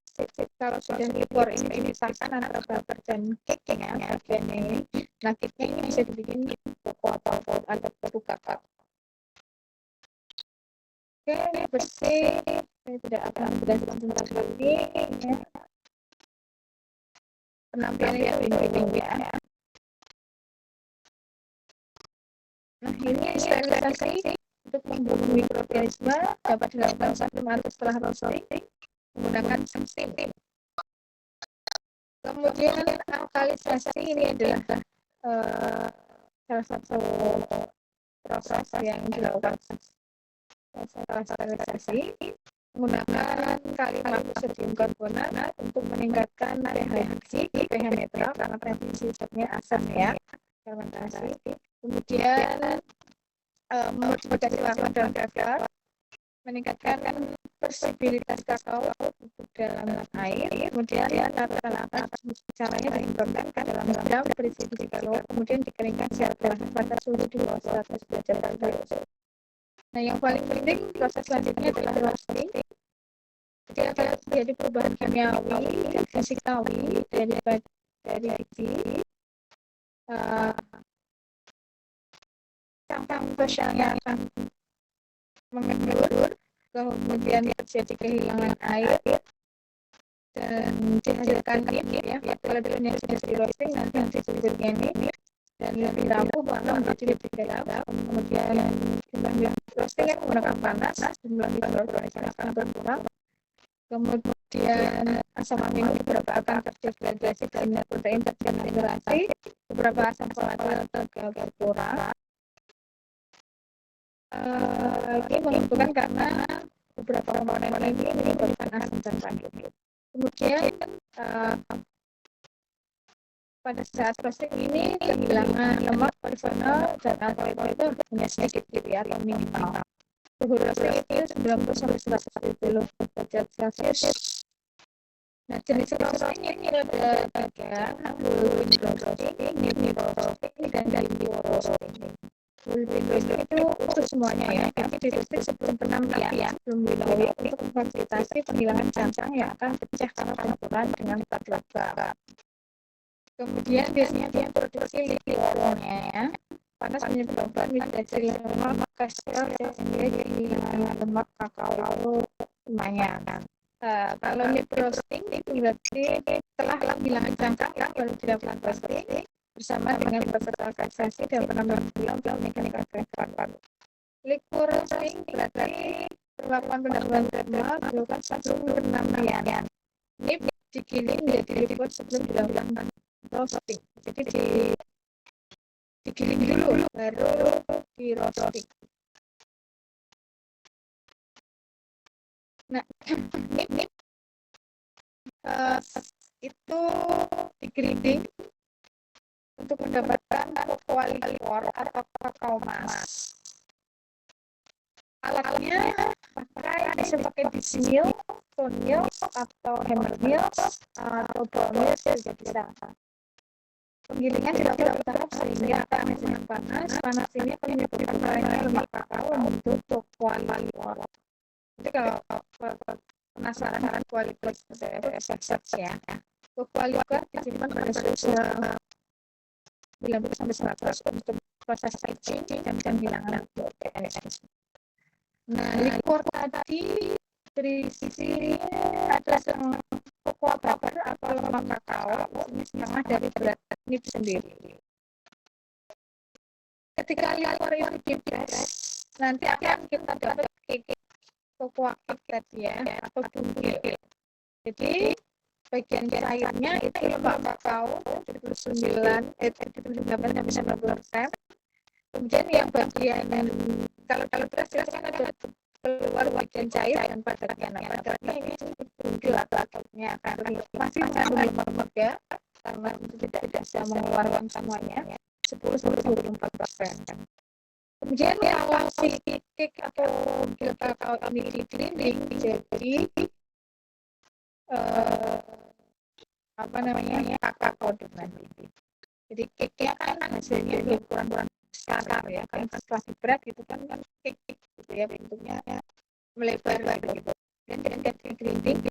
kalau sudah liquor ini dipisahkan antara butter dan cake ya, bagian ini. Nah, cake ini bisa dibikin cocoa atau ada batu kakao. Oke, bersih. Saya tidak akan menjelaskan tentang lagi ya. Penampilannya ini ya. Nah, ini sterilisasi untuk membunuh mikroorganisme dapat dilakukan sebelum atau setelah roasting menggunakan sistem. Kemudian alkalisasi ini adalah salah satu proses yang dilakukan setelah sterilisasi menggunakan kalium sodium karbonat untuk meningkatkan pH netral karena sifatnya asam ya, fermentasi. Kemudian modifikasi lama dan flavor meningkatkan persibilitas kakao untuk dalam air. Kemudian rata-rata caranya dikembangkan dalam drum berisi biji kakao, kemudian dikeringkan secara perlahan pada suhu di bawah 100 derajat Celcius. Nah, yang paling penting proses selanjutnya adalah roasting. Jadi akan terjadi perubahan kimiawi dan fisikawi dari biji. Cangkang besarnya akan mengendur, kemudian terjadi kehilangan air dan dihasilkan nip ya. Kalau dulunya sudah di roasting nanti berikutnya nip dan lebih rapuh warna menjadi lebih gelap. Kemudian jumlah roasting yang menggunakan panas, jumlah mikroorganisme akan berkurang. Kemudian asam amino beberapa akan terdegradasi dan protein terdenaturasi, beberapa asam folat berkurang. Ini menentukan karena beberapa komponen ini menyebabkan asam dan padat. Kemudian pada saat roasting ini kehilangan lemak polifonal dan alkohol itu hanya sedikit ya atau minimal. Suhu roasting itu 90 sampai 110 derajat Celcius. Nah, jenis roasting ini ada 3, whole roasting, nip roasting, dan liquor roasting. Whole roasting itu utuh semuanya ya, nanti di roasting sebelum penampilan, sebelum dilawi untuk memfasilitasi penghilangan cangkang yang akan pecah karena benturan dengan laba. Kemudian biasanya dia produksi liquornya ya. Panas menyebabkan menjadi lemak kasar sehingga kehilangan lemak kakao lumayan. Kalau nip roasting itu berarti setelah kehilangan cangkang baru dilakukan roasting bersama dengan proses alkalisasi dan penambahan gula mekanika flavor. Liquor roasting berarti perlakuan penambahan gula dilakukan sebelum penampilan. Nip digiling menjadi liquor sebelum dilakukan roasting. Jadi digiling dulu baru di roasting. Nah, nip itu di grinding untuk mendapatkan cocoa liquor atau kakao mas. Alatnya bisa pakai disc mill, stone mill, atau hammer mill, atau ball mill juga bisa. Penggilingan dilakukan bertahap sehingga akan menghasilkan panas. Panas ini akan menyebabkan melelehnya lemak kakao membentuk cocoa liquor. Jadi kalau penasaran kualitas efek ya, cocoa liquor disimpan pada suhu 90 sampai 100 untuk proses aging dan penghilangan pH. Nah, liquor tadi berisi ada cocoa butter atau lemak kakao ini setengah dari berat nib sendiri. Ketika liquor itu di-press, nanti akan kita dapat cake cocoa cake tadi ya, atau bungkil. Jadi bagian cairnya itu lemak kakao 78-90%. Kemudian yang bagian kalau press kan ada keluar bagian cair dan padatnya. Nah, padatnya ini bungkil atau akutnya karena masih mengandung lemak ya, karena itu tidak bisa mengeluarkan semuanya 10-24%. Kemudian kalau si cake atau bungkil kakao ini di-grinding jadi kakak powder nanti. Jadi cake-nya kan hasilnya lebih kurang besar ya, kan setelah di-bread itu kan cake gitu ya, bentuknya melebar gitu. Dan di-grinding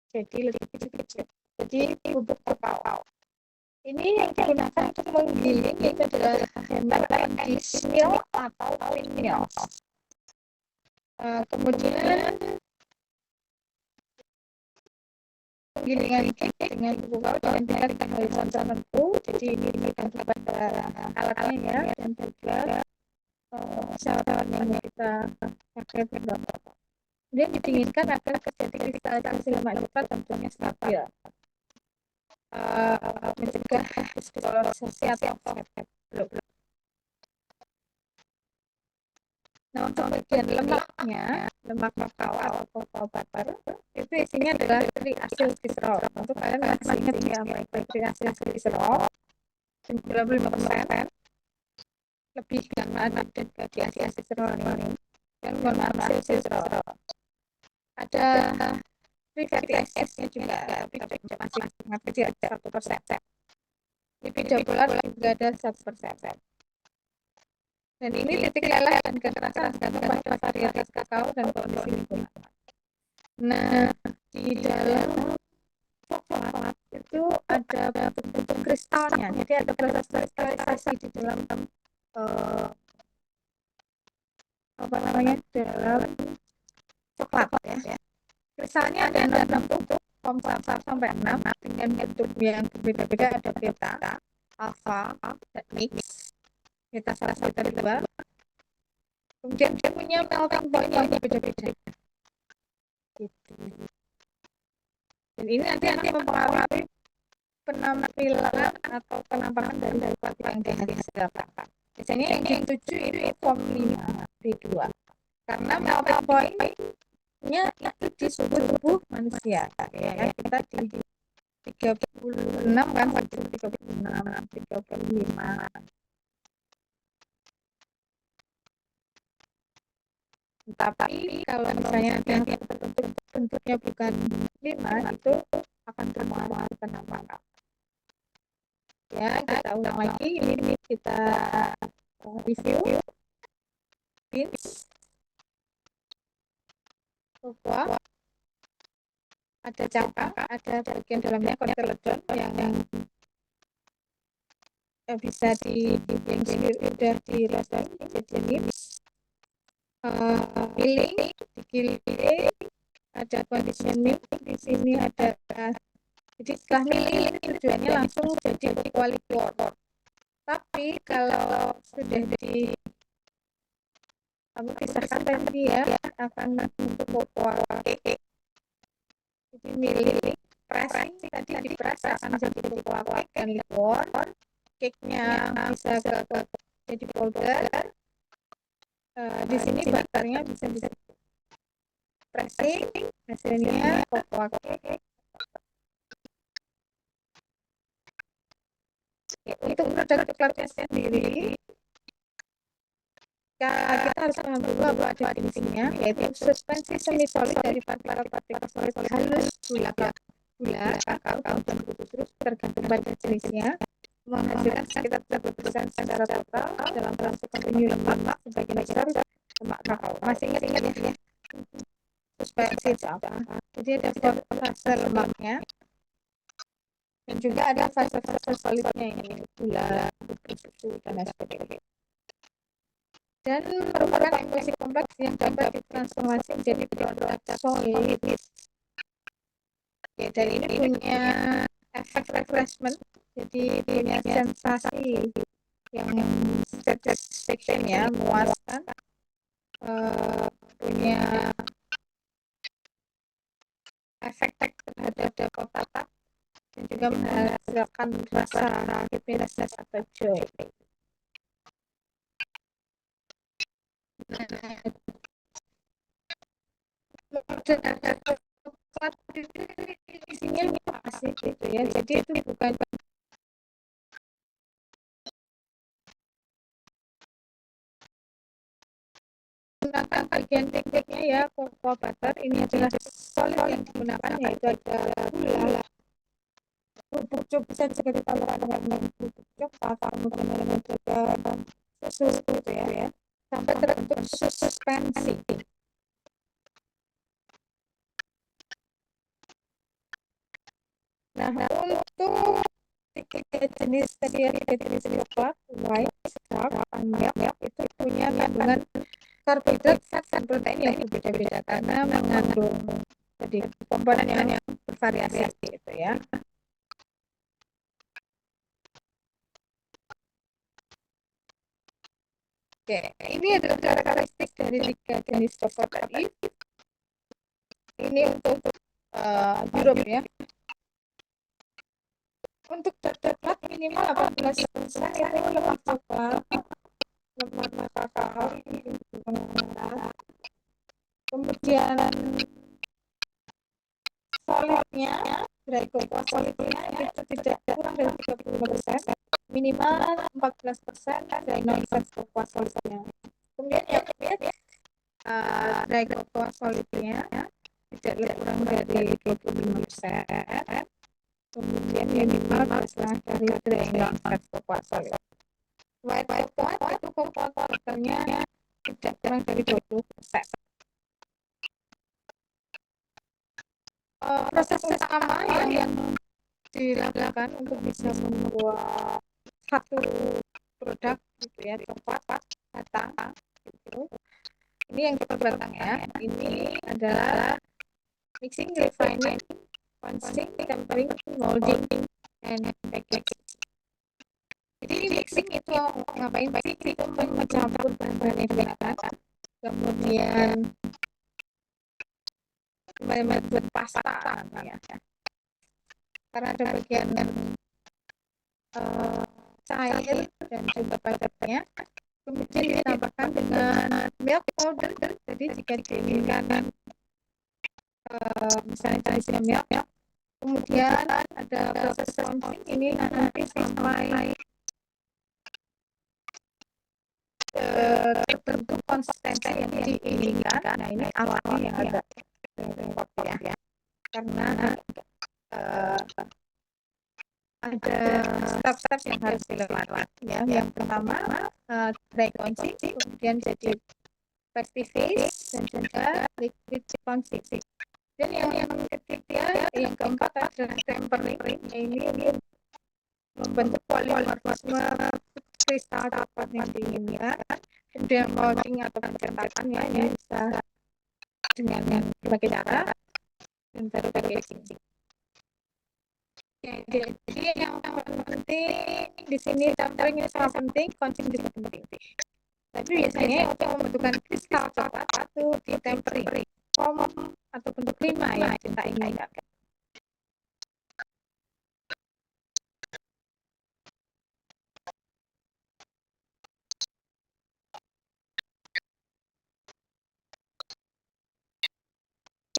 jadi lebih kecil. Jadi bubuk kakao. Ini yang digunakan untuk menggiling itu adalah hammer and cheese mill atau windmill. Kemudian penggilingan cake dengan bubuk kakao dengan tingkat horizontal tertentu. Jadi ini tergantung pada alatnya ya, dan juga saran yang kita pakai berapa. Kemudian didinginkan agar terjadi kristalisasi lemak lipat tentunya stabil. Mencegah dispolarisasi atau blok. Nah, untuk bagian lemaknya, lemak kakao atau cocoa butter itu isinya adalah triacylglycerol. Untuk kalian masih ingat ya, baik triacylglycerol 95% lebih karena ada triacylglycerol ini dan monoacetyl. Ada free fatty acids-nya juga, tapi masih sangat kecil, 1%. Lipid polar juga ada 1%. Dan ini titik lelah dan kekerasan tergantung pada varietas kakao dan kondisi lingkungan. Nah, di dalam coklat itu ada bentuk kristalnya, jadi ada proses kristalisasi di dalam dalam coklat ya. Kristalnya ada 6 bentuk, 1 sampai 6 dengan bentuk yang berbeda-beda, ada beta, alpha, dan mix. Beta salah satu dari dua. Kemudian dia punya melting point yang berbeda-beda. Gitu. Dan ini nanti mempengaruhi penampilan atau penampakan dari coklat yang dihasilkan. Biasanya yang dituju itu form 5 B2. Karena melting point-nya itu di suhu tubuh manusia. Ya, kita di 36 kan, 36, 35. Tapi kalau misalnya yang bentuknya bukan 5, itu akan berpengaruh penampakan. Ya, kita ulang lagi, ini kita review. Beans, cocoa, ada cangkang, ada bagian dalamnya kotyledon yang bisa yang sudah di roasting jadi nips. Piling, digiling, ada conditioning, di sini ada. Jadi setelah milih ini tujuannya langsung jadi quality order. Tapi kalau sudah pisahkan tadi ya, akan untuk cocoa cake. Jadi milih pressing tadi di-press akan jadi cocoa cake dan liquor. Cake-nya bisa jadi powder. Di sini butternya bisa pressing, hasilnya cocoa cake. Untuk produk coklatnya sendiri, kita harus paham dulu apa ada definisinya, yaitu suspensi semi solid dari partikel solid halus gula kakao dan terus tergantung pada jenisnya menghasilkan sekitar 30% secara total dalam proses kontinu lemak sebagian besar lemak kakao. Masih ingat ya suspensi itu apa? Jadi ada fase lemaknya dan juga ada fase solidnya ini gula, susu dan sebagainya. Dan merupakan emulsi kompleks yang dapat ditransformasi menjadi produk solid Oke, dan ini punya efek refreshment, jadi punya sensasi yang satisfaction ya, memuaskan, punya efek terhadap otak dan juga menghasilkan rasa happiness atau joy. Coklat itu isinya apa sih gitu ya, jadi itu bukan menggunakan bagian tekniknya ya, cocoa butter ini adalah solid yang digunakan, yaitu ada gula, bubuk coklat bisa juga ditambahkan dengan bubuk coklat, kemudian ada juga susu gitu ya, sampai terbentuk suspensi. Nah, untuk tiga jenis coklat, white, dark, dan milk itu punya kandungan karbohidrat, fat, dan protein yang berbeda-beda karena mengandung tadi komponen yang bervariasi gitu ya. Oke, ini adalah karakteristik dari tiga jenis coklat tadi. Ini untuk Europe ya. Untuk coklat minimal 18% itu lemak coklat, lemak kakao, kemudian solidnya, dry cocoa solidnya itu tidak kurang dari 35%, minimal 14% dari non-fat cocoa solidnya. Kemudian yang dry cocoa solidnya tidak kurang dari 25%. Kemudian minimal 12% dari dry non-fat cocoa solid. White cocoa itu cocoa butternya tidak kurang dari 20%. Proses utama yang dilakukan untuk bisa membuat satu produk gitu ya, coklat batang gitu. Ini yang coklat batang ya. Ini adalah mixing, refining, punching, tempering, molding, and packaging. Jadi mixing itu ngapain? Itu mencampur bahan-bahan yang digunakan, kemudian membuat pasta ya. Karena ada bagian cair dan juga padatnya, kemudian ditambahkan dengan milk powder. Jadi jika diinginkan misalnya jenisnya milk, kemudian ada proses punching, ini nanti sampai terbentuk konsistensi yang diinginkan. Nah, ini awalnya yang agak repot ya, karena ada step-step yang harus dilewati ya. Yang pertama dry punching, kemudian jadi pastifish, dan juga liquid punching. Dan yang ketiga, yang keempat adalah tempering. Ini membentuk polimorfisme kristal coklat yang diinginkan. Kemudian molding atau pencetakannya ini bisa dengan berbagai cara, dan baru packaging. Jadi yang penting di sini tempering ini sangat penting, punching juga penting. Tapi biasanya untuk membentukkan kristal coklat itu di tempering form atau bentuk 5 yang kita inginkan.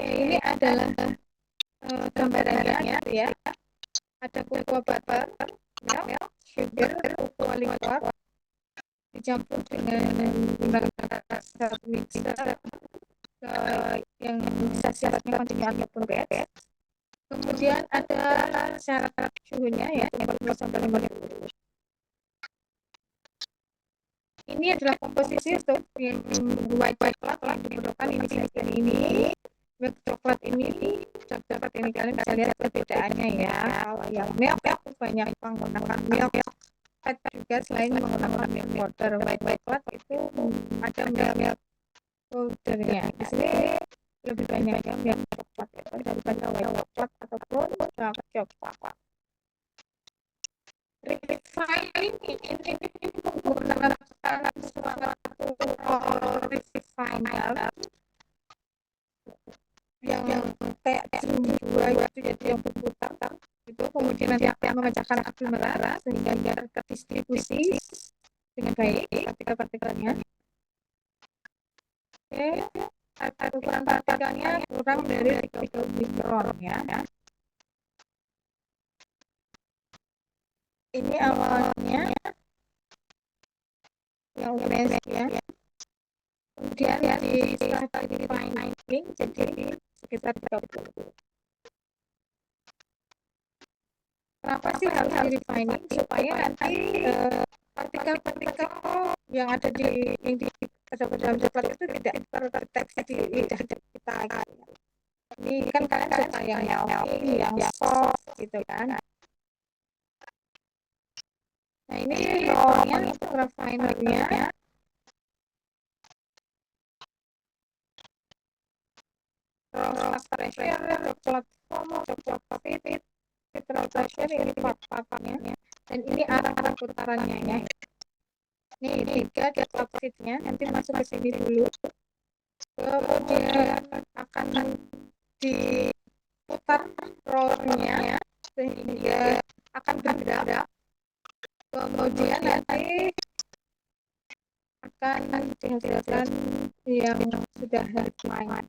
Oke, ini adalah gambarannya ya. Ada cocoa butter, milk, sugar, cocoa liquor dicampur dengan mixer yang bisa syaratnya kontinu ataupun batch. Kemudian ada syarat suhunya ya, 40 sampai 50. Ini adalah komposisi untuk yang white coklat yang diperlukan ini. Milk coklat ini kalian bisa lihat perbedaannya ya. Kalau yang milk banyak menggunakan milk fat juga selain menggunakan milk powder. White coklat itu ada milk powdernya. Di sini lebih banyak yang coklat ya, daripada white coklat ataupun dark coklat. Refining ini menggunakan suatu refiner yang kayak dua gitu, jadi yang berputar itu kemudian nanti akan memecahkan api merah sehingga dia terdistribusi dengan baik partikel-partikelnya. Oke, ukuran partikelnya kurang dari 30 mikron ya. Ini awalnya yang orange ya. Kemudian setelah di refining jadi sekitar 30. Kenapa sih harus di refining? Supaya nanti partikel-partikel yang ada di dalam coklat itu tidak terdeteksi di lidah kita. Ini kan kalian suka yang melting, yang soft gitu kan. Nah ini rollnya untuk refinernya. Roll pressure, coklat foam, coklat pipit, filter pressure ini papannya. Dan ini arah putarannya ya. Ini 3 coklat pipitnya nanti masuk ke sini dulu. Kemudian akan diputar rollnya sehingga akan bergerak. Kemudian nanti akan dihasilkan yang sudah main.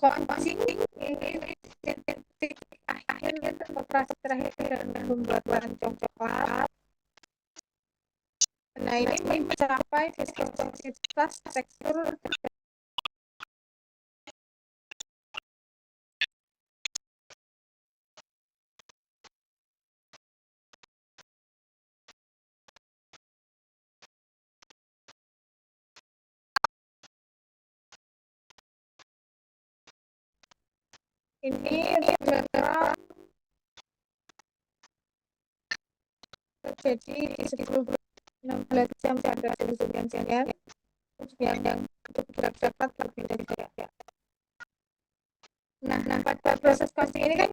Kondisi ini titik akhir operasi terakhir dalam pembuatan coklat. Nah ini mencapai viskositas tekstur ini beberapa terjadi di 16 jam pada kemudian siang yang bergerak cepat berbeda-beda. Nah, pada proses costing ini kan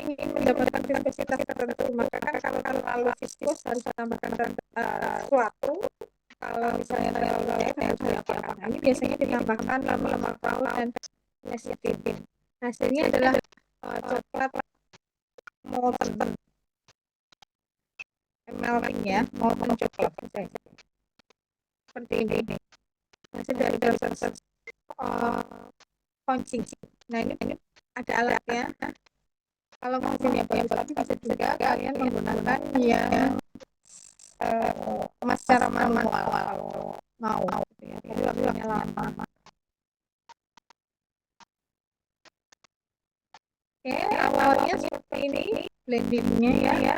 ingin mendapatkan viskositas tertentu, maka kalau terlalu viskos harus ditambahkan sesuatu. Kalau misalnya terlalu lembek harus diapakan. Ini biasanya ditambahkan lemak paut dan lecithin. Hasilnya adalah coklat molten melting ya, molten coklat seperti ini. Hasil dari proses pouching. Nah ini ada alatnya. Kalau mesinnya banyak bisa juga kalian menggunakan yang kemas secara manual mau ya, jadi waktunya lama. Oke, awalnya seperti ini blendingnya ya.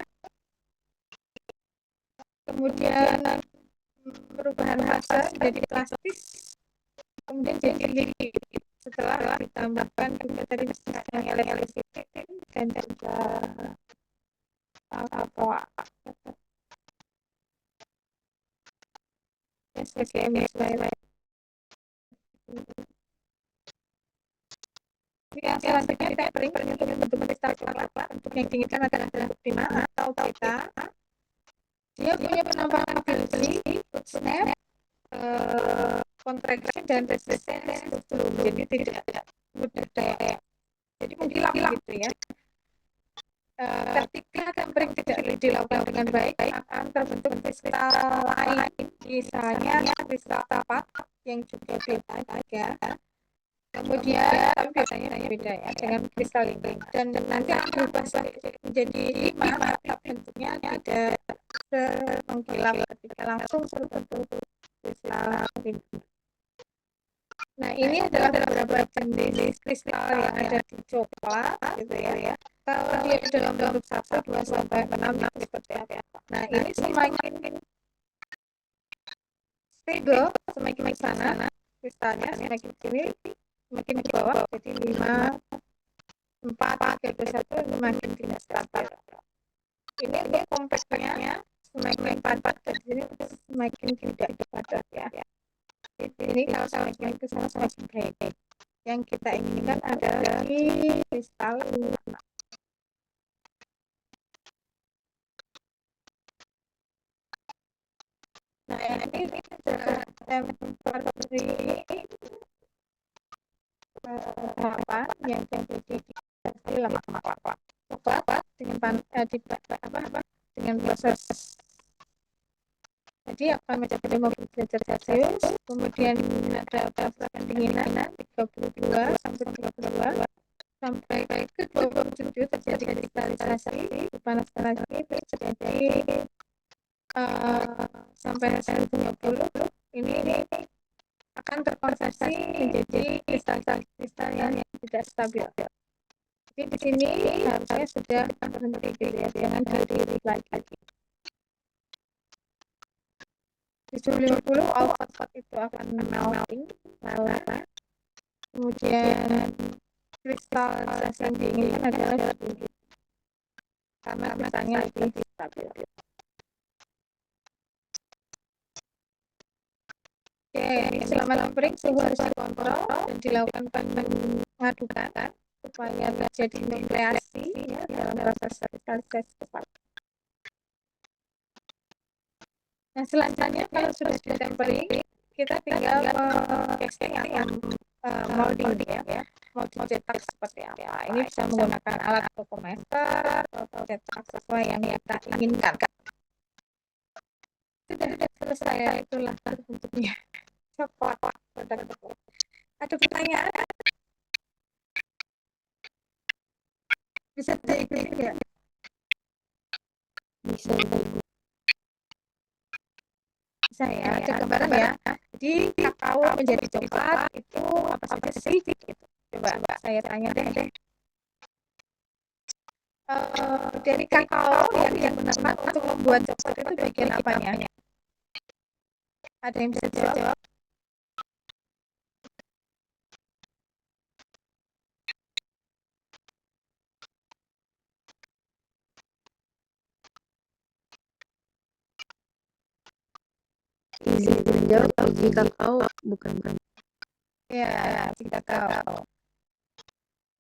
Kemudian perubahan fase jadi plastis, kemudian jadi liquid setelah ditambahkan juga tadi misalnya lecithin dan juga alkohol. Yang selanjutnya tapering untuk membentuk kristal coklat. Untuk yang diinginkan adalah timah atau pita. Dia punya penampakan ability, snap, contraction dan resistance belum, jadi tidak mudah daya. Jadi mengkilap gitu ya. Ketika tapering tidak dilakukan dengan baik, akan terbentuk kristal lain, misalnya kristal tapak yang juga beda. Kemudian biasanya beda ya dengan kristal ini, dan nanti akan berubah menjadi 5, tapi bentuknya tidak mengkilap ketika langsung terbentuk kristal ini. Nah ini adalah beberapa jenis kristal yang ada di coklat gitu ya. Kalau dia dalam bentuk 1, 2, sampai 6 itu seperti apa? Nah ini semakin stable, semakin ke sana kristalnya, semakin kiri, semakin ke bawah, jadi 5, 4, 3, 2, 1 semakin tidak stabil. Ini kompaknya semakin padat dan di sini semakin tidak padat ya. Jadi kalau semakin ke sana semakin baik. Yang kita inginkan adalah di kristal lunak. Nah, ini adalah temporary apa yang terjadi di lama coba dengan dengan proses. Jadi akan mencapai 50 derajat Celcius, kemudian ada pendinginan 32 sampai 32 sampai ke 27 terjadi kristalisasi, dipanaskan lagi terjadi sampai 150 ini akan terkonversi menjadi kristal yang tidak stabil. Jadi di sini harusnya sudah berhenti ya, jangan berdiri lagi. Di 50 output itu akan melting, kemudian kristalisasi yang diinginkan adalah berdiri karena kristalnya lebih stabil. Oke, selama tempering suhu harus dikontrol dan dilakukan pengadukan supaya terjadi nukleasi ya, dalam proses kristalisasi cepat. Nah, selanjutnya kalau sudah di tempering, kita tinggal casting atau molding ya, mau dicetak seperti apa. Ini bisa menggunakan alat fotometer atau cetak sesuai yang kita inginkan. Sudah selesai, itulah bentuknya. Coklat. Ada pertanyaan? Bisa diikuti ya? Bisa. Ya, ada gambaran ya. Jadi kakao menjadi coklat itu apa saja sih? Gitu. Coba saya tanya deh. Dari kakao yang digunakan untuk membuat coklat itu bagian apanya? Ada yang bisa jawab? Izin menjawab, biji kakao bukan. Ya, biji kakao.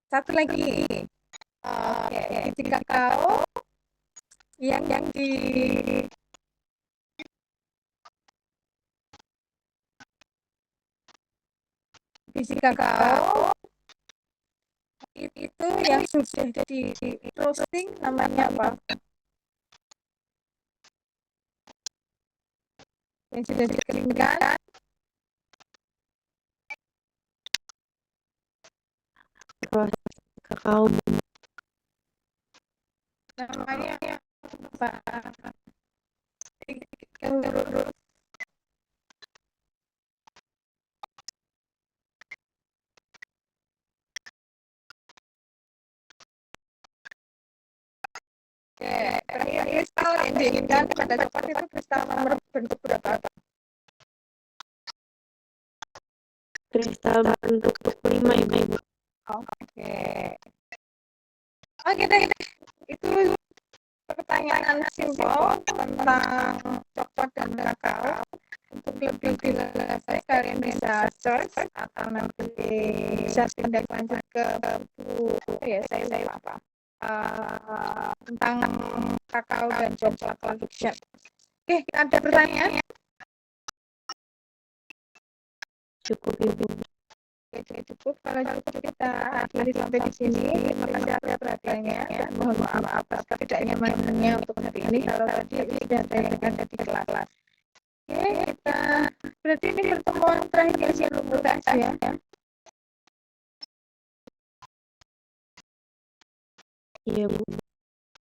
Satu lagi. Biji kakao yang di biji kakao itu yang sudah di roasting namanya apa? Yang sudah dikeringkan Kakao namanya apa? Kristal yang diinginkan pada coklat itu kristal nomor bentuk berapa? kristal bentuk 5 Ibu. Oke deh. Itu pertanyaan simpel tentang coklat dan kakao. Untuk lebih jelasnya kalian bisa search atau nanti bisa tindak lanjut ke buku ya saya apa tentang kakao dan coklat production. Oke, ada pertanyaan? Cukup Ibu. Oke, cukup. Kalau cukup kita akhiri sampai di sini. Terima kasih atas perhatiannya. Mohon maaf atas ketidaknyamanannya untuk hari ini. Kalau tadi sudah tanyakan di kelas. Oke, kita berarti ini pertemuan terakhir sebelum UTS ya. Iya Bu.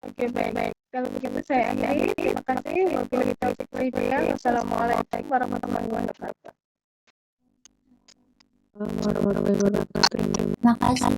Oke, baik. Kalau begitu saya akhiri. Terima kasih. Wabillahi taufiq wal hidayah. Wassalamualaikum warahmatullahi wabarakatuh. Warahmatullahi wabarakatuh. Makasih.